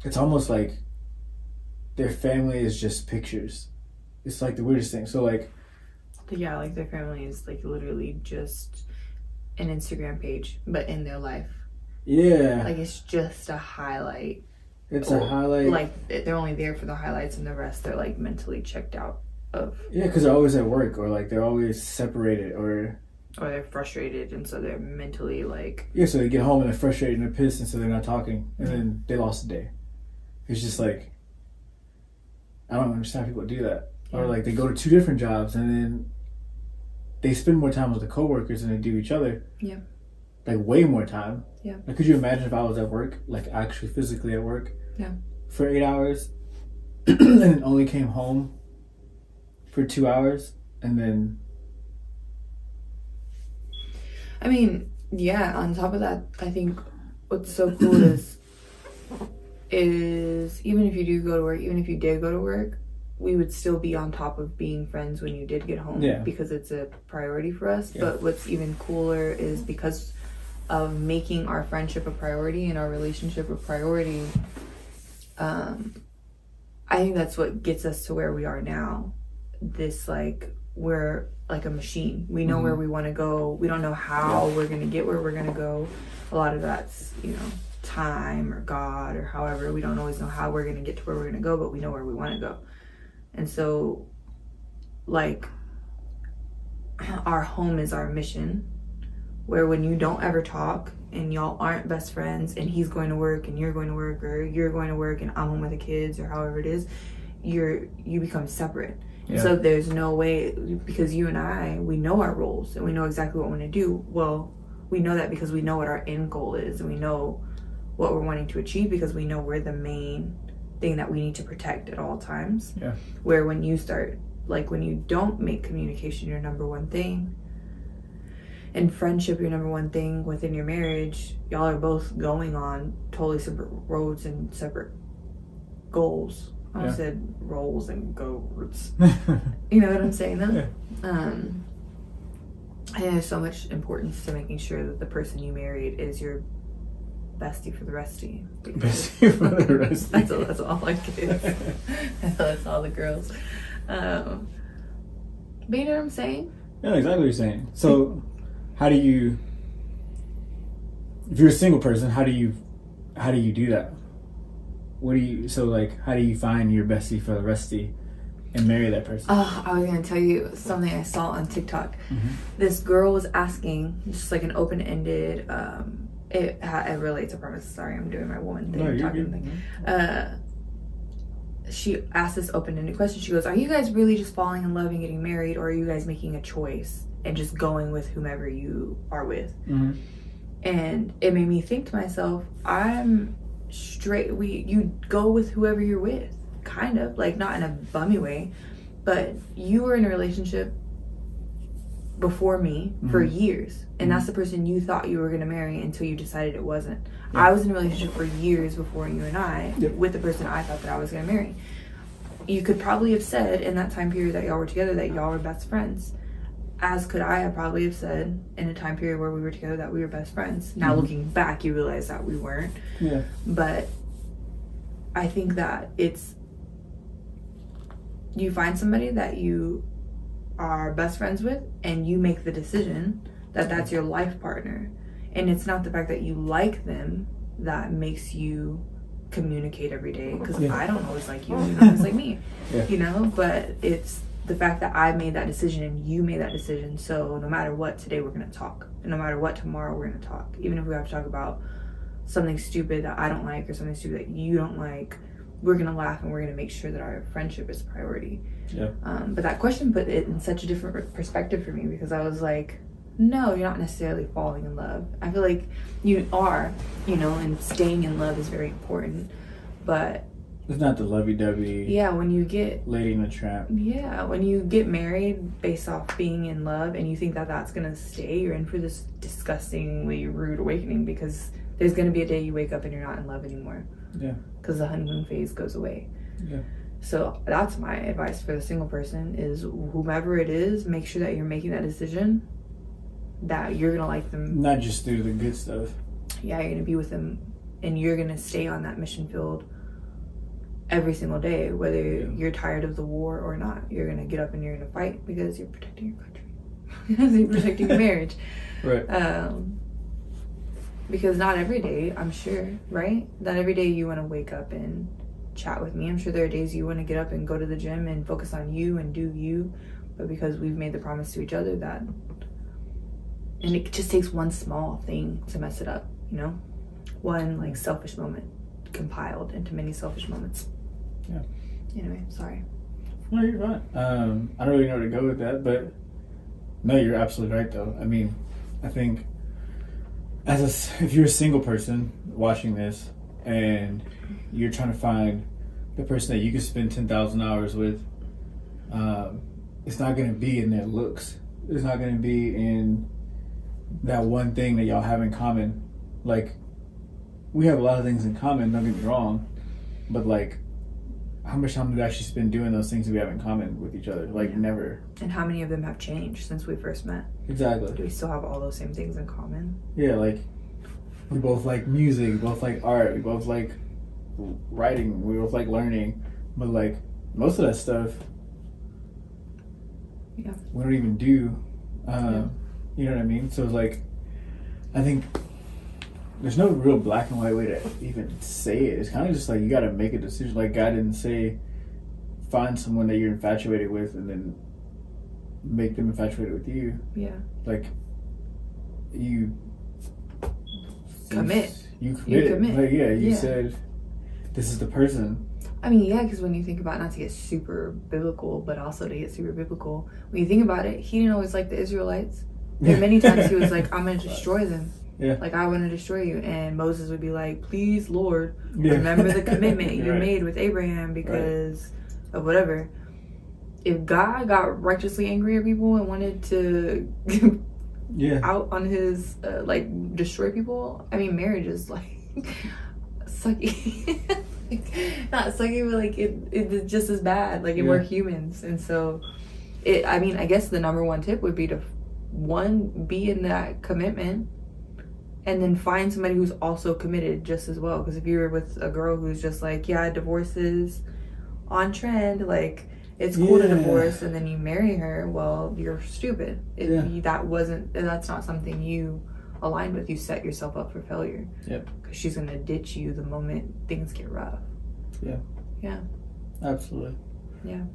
it's almost like their family is just pictures. It's like the weirdest thing. So like, yeah, like their family is like literally just an Instagram page, but in their life. yeah, Like it's just a highlight. it's a highlight. Like they're only there for the highlights, and the rest they're like mentally checked out of. Yeah, because they're always at work, or like they're always separated, or they're frustrated, and so they're mentally like. Yeah, so they get home and they're frustrated and they're pissed, and so they're not talking, and then they lost a day. It's just like, I don't understand how people do that. Yeah. Or like they go to 2 different jobs and then they spend more time with the coworkers than they do each other. Yeah. Like way more time. Yeah. Like, could you imagine if I was at work, like actually physically at work? Yeah. For 8 hours, and then only came home for 2 hours, and then. I mean, yeah. On top of that, I think what's so cool is even if you do go to work, even if you did go to work, we would still be on top of being friends when you did get home. Yeah. Because it's a priority for us. Yeah. But what's even cooler is because of making our friendship a priority and our relationship a priority, I think that's what gets us to where we are now. This, like, we're like a machine. We know where we want to go. We don't know how we're going to get where we're going to go. A lot of that's, time or God or however. We don't always know how we're going to get to where we're going to go, but we know where we want to go. And so, like, our home is our mission, where when you don't ever talk and y'all aren't best friends and he's going to work and you're going to work, or you're going to work and I'm home with the kids, or however it is, you become separate. Yeah. So there's no way, because you and I, we know our roles and we know exactly what we want to do. Well, we know that because we know what our end goal is, and we know what we're wanting to achieve, because we know we're the main thing that we need to protect at all times. Yeah. Where when you start, like, when you don't make communication your number one thing, and friendship your number one thing within your marriage, y'all are both going on totally separate roads and separate goals. I almost said roles and goals. You know what I'm saying, though? Yeah. And there's so much importance to making sure that the person you married is your bestie for the restie. Bestie for the restie. That's all I get. That's all the girls. But you know what I'm saying? Yeah, exactly what you're saying. So, how do you, if you're a single person, how do you do that? How do you find your bestie for the restie and marry that person? Oh, I was going to tell you something I saw on TikTok. Mm-hmm. This girl was asking, just like an open-ended, it relates, I promise. Sorry, I'm doing my woman thing. No, talking thing. She asked this open-ended question. She goes, are you guys really just falling in love and getting married, or are you guys making a choice and just going with whomever you are with? Mm-hmm. And it made me think to myself, I'm straight. You go with whoever you're with, kind of, like, not in a bummy way, but you were in a relationship before me for years, and that's the person you thought you were going to marry until you decided it wasn't. Yeah. I was in a relationship for years before you and I, with the person I thought that I was going to marry. You could probably have said in that time period that y'all were together that y'all were best friends, as could I have probably have said in a time period where we were together that we were best friends. Now looking back, you realize that we weren't. Yeah. But I think that you find somebody that you are best friends with, and you make the decision that that's your life partner. And it's not the fact that you like them that makes you communicate every day, because I don't always like you, you don't always like me, but it's the fact that I made that decision and you made that decision. So no matter what, today we're going to talk, and no matter what, tomorrow we're going to talk, even if we have to talk about something stupid that I don't like or something stupid that you don't like. We're going to laugh, and we're going to make sure that our friendship is a priority. Yeah. But that question put it in such a different perspective for me, because I was like, no, you're not necessarily falling in love. I feel like you are, and staying in love is very important. But it's not the lovey-dovey. Yeah, when you get Lady in the Tramp. Yeah, when you get married based off being in love, and you think that that's going to stay, you're in for this disgustingly rude awakening, because there's going to be a day you wake up and you're not in love anymore. Yeah. Because the honeymoon phase goes away. Yeah. So that's my advice for the single person, is whomever it is, make sure that you're making that decision that you're going to like them. Not just through the good stuff. Yeah, you're going to be with them, and you're going to stay on that mission field every single day, whether you're tired of the war or not. You're going to get up and you're going to fight because you're protecting your country. Because you're protecting your marriage. Right. Because not every day, I'm sure, right? Not every day you want to wake up and chat with me. I'm sure there are days you want to get up and go to the gym and focus on you and do you. But because we've made the promise to each other that... And it just takes one small thing to mess it up, you know? One, like, selfish moment compiled into many selfish moments. Yeah. Anyway, sorry. No, you're fine. I don't really know where to go with that, but... No, you're absolutely right, though. I mean, I think... if you're a single person watching this and you're trying to find the person that you can spend 10,000 hours with, it's not going to be in their looks. It's not going to be in that one thing that y'all have in common. Like, we have a lot of things in common, don't get me wrong, but like, how much time do we actually spend doing those things that we have in common with each other? Like, never. And how many of them have changed since we first met? Exactly. Do we still have all those same things in common? Yeah, like, we both like music, we both like art, we both like writing, we both like learning, but like, most of that stuff, we don't even do. You know what I mean? So it's like, I think there's no real black and white way to even say it. It's kind of just like, you got to make a decision. Like, God didn't say find someone that you're infatuated with and then make them infatuated with you. Yeah. Like, you commit. You commit. Like, you said, this is the person. I mean, yeah, because when you think about, not to get super biblical, but also to get super biblical, when you think about it, he didn't always like the Israelites. There were many times he was like, I'm going to destroy them. Yeah. Like, I want to destroy you. And Moses would be like, please, Lord, remember the commitment you made with Abraham because of whatever. If God got righteously angry at people and wanted to out on his, like, destroy people, I mean, marriage is, like, sucky. Not sucky, but, like, it's just as bad. Like, we're humans. And so, I mean, I guess the number one tip would be to, one, be in that commitment, and then find somebody who's also committed just as well. Because if you're with a girl who's just like, divorce is on trend, like, it's cool to divorce, and then you marry her, well, you're stupid. That's not something you aligned with. You set yourself up for failure. Yep. Because she's going to ditch you the moment things get rough. Yeah. Yeah. Absolutely. Yeah.